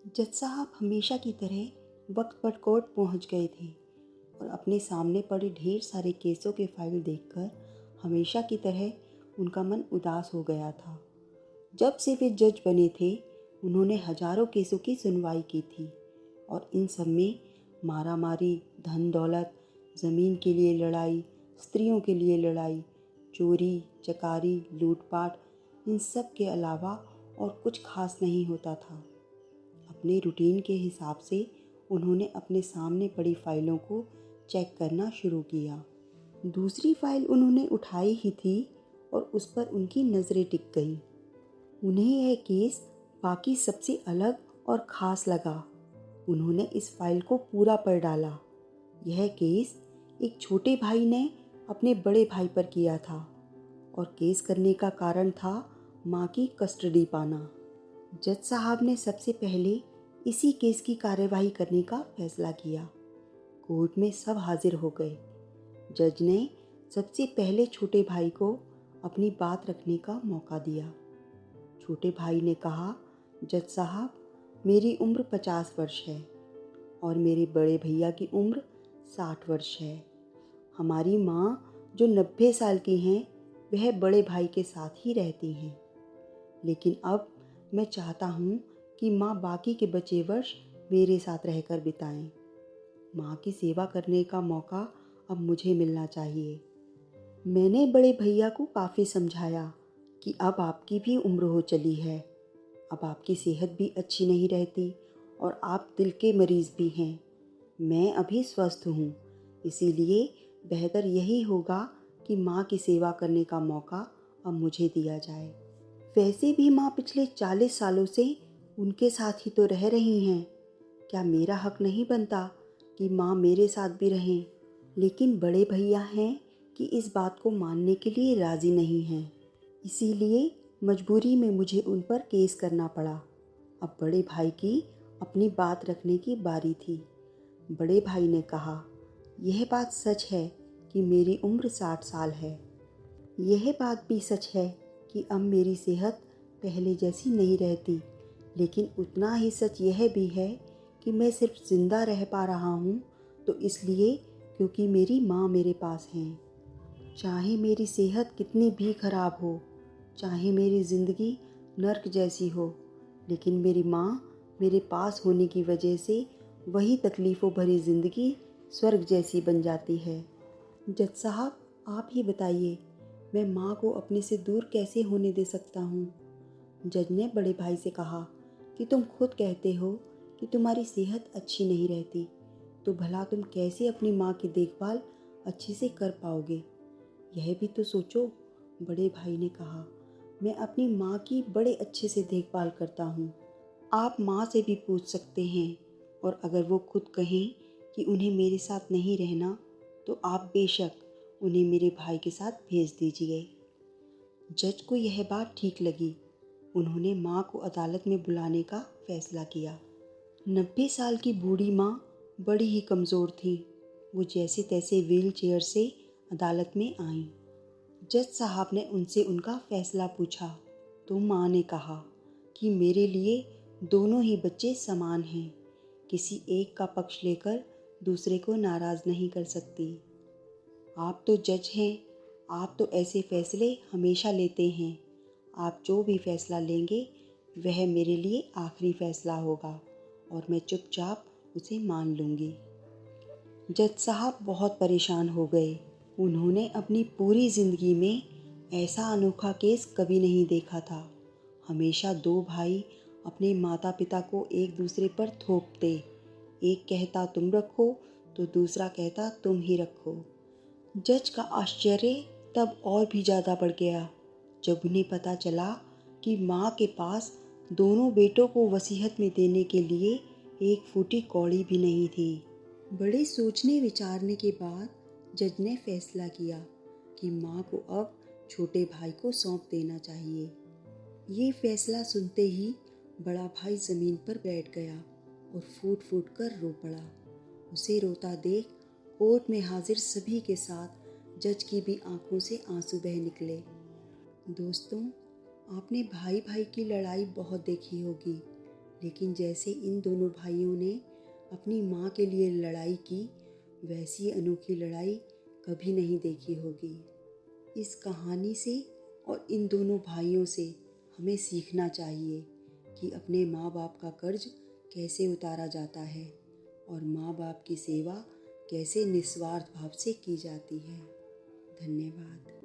जज साहब हमेशा की तरह वक्त पर कोर्ट पहुंच गए थे और अपने सामने पड़े ढेर सारे केसों के फाइल देखकर हमेशा की तरह उनका मन उदास हो गया था। जब से वे जज बने थे उन्होंने हजारों केसों की सुनवाई की थी और इन सब में मारामारी, धन दौलत, ज़मीन के लिए लड़ाई, स्त्रियों के लिए लड़ाई, चोरी चकारी, लूटपाट, इन सब के अलावा और कुछ खास नहीं होता था। अपने रूटीन के हिसाब से उन्होंने अपने सामने पड़ी फाइलों को चेक करना शुरू किया। दूसरी फाइल उन्होंने उठाई ही थी और उस पर उनकी नज़रें टिक गईं। उन्हें यह केस बाकी सबसे अलग और ख़ास लगा। उन्होंने इस फाइल को पूरा पढ़ डाला। यह केस एक छोटे भाई ने अपने बड़े भाई पर किया था और केस करने का कारण था माँ की कस्टडी पाना। जज साहब ने सबसे पहले इसी केस की कार्यवाही करने का फैसला किया। कोर्ट में सब हाजिर हो गए। जज ने सबसे पहले छोटे भाई को अपनी बात रखने का मौका दिया। छोटे भाई ने कहा, जज साहब, मेरी उम्र 50 वर्ष है और मेरे बड़े भैया की उम्र 60 वर्ष है। हमारी माँ जो 90 साल की हैं वह बड़े भाई के साथ ही रहती हैं, लेकिन अब मैं चाहता हूँ कि माँ बाकी के बचे वर्ष मेरे साथ रहकर बिताएं। माँ की सेवा करने का मौका अब मुझे मिलना चाहिए। मैंने बड़े भैया को काफ़ी समझाया कि अब आपकी भी उम्र हो चली है, अब आपकी सेहत भी अच्छी नहीं रहती और आप दिल के मरीज़ भी हैं। मैं अभी स्वस्थ हूँ, इसीलिए बेहतर यही होगा कि माँ की सेवा करने का मौका अब मुझे दिया जाए। वैसे भी माँ पिछले 40 सालों से उनके साथ ही तो रह रही हैं। क्या मेरा हक नहीं बनता कि माँ मेरे साथ भी रहें? लेकिन बड़े भैया हैं कि इस बात को मानने के लिए राज़ी नहीं हैं। इसीलिए मजबूरी में मुझे उन पर केस करना पड़ा। अब बड़े भाई की अपनी बात रखने की बारी थी। बड़े भाई ने कहा, यह बात सच है कि मेरी उम्र 60 साल है। यह बात भी सच है कि अब मेरी सेहत पहले जैसी नहीं रहती, लेकिन उतना ही सच यह भी है कि मैं सिर्फ ज़िंदा रह पा रहा हूँ तो इसलिए क्योंकि मेरी माँ मेरे पास हैं। चाहे मेरी सेहत कितनी भी खराब हो, चाहे मेरी ज़िंदगी नर्क जैसी हो, लेकिन मेरी माँ मेरे पास होने की वजह से वही तकलीफ़ों भरी ज़िंदगी स्वर्ग जैसी बन जाती है। जज साहब, आप ही बताइए, मैं माँ को अपने से दूर कैसे होने दे सकता हूँ? जज ने बड़े भाई से कहा कि तुम खुद कहते हो कि तुम्हारी सेहत अच्छी नहीं रहती, तो भला तुम कैसे अपनी माँ की देखभाल अच्छे से कर पाओगे? यह भी तो सोचो। बड़े भाई ने कहा, मैं अपनी माँ की बड़े अच्छे से देखभाल करता हूँ। आप माँ से भी पूछ सकते हैं और अगर वो खुद कहें कि उन्हें मेरे साथ नहीं रहना तो आप बेशक उन्हें मेरे भाई के साथ भेज दीजिए। जज को यह बात ठीक लगी। उन्होंने माँ को अदालत में बुलाने का फैसला किया। 90 साल की बूढ़ी माँ बड़ी ही कमज़ोर थी। वो जैसे तैसे व्हील चेयर से अदालत में आईं। जज साहब ने उनसे उनका फैसला पूछा तो माँ ने कहा कि मेरे लिए दोनों ही बच्चे समान हैं। किसी एक का पक्ष लेकर दूसरे को नाराज़ नहीं कर सकती। आप तो जज हैं, आप तो ऐसे फैसले हमेशा लेते हैं। आप जो भी फैसला लेंगे वह मेरे लिए आखिरी फैसला होगा और मैं चुपचाप उसे मान लूँगी। जज साहब बहुत परेशान हो गए। उन्होंने अपनी पूरी ज़िंदगी में ऐसा अनोखा केस कभी नहीं देखा था। हमेशा दो भाई अपने माता पिता को एक दूसरे पर थोपते। एक कहता तुम रखो तो दूसरा कहता तुम ही रखो। जज का आश्चर्य तब और भी ज़्यादा बढ़ गया जब उन्हें पता चला कि माँ के पास दोनों बेटों को वसीयत में देने के लिए एक फूटी कौड़ी भी नहीं थी। बड़े सोचने विचारने के बाद जज ने फैसला किया कि माँ को अब छोटे भाई को सौंप देना चाहिए। ये फैसला सुनते ही बड़ा भाई ज़मीन पर बैठ गया और फूट फूट कर रो पड़ा। उसे रोता देख कोर्ट में हाजिर सभी के साथ जज की भी आंखों से आंसू बह निकले। दोस्तों, आपने भाई भाई की लड़ाई बहुत देखी होगी, लेकिन जैसे इन दोनों भाइयों ने अपनी माँ के लिए लड़ाई की, वैसी अनोखी लड़ाई कभी नहीं देखी होगी। इस कहानी से और इन दोनों भाइयों से हमें सीखना चाहिए कि अपने माँ बाप का कर्ज कैसे उतारा जाता है और माँ बाप की सेवा कैसे निस्वार्थ भाव से की जाती है। धन्यवाद।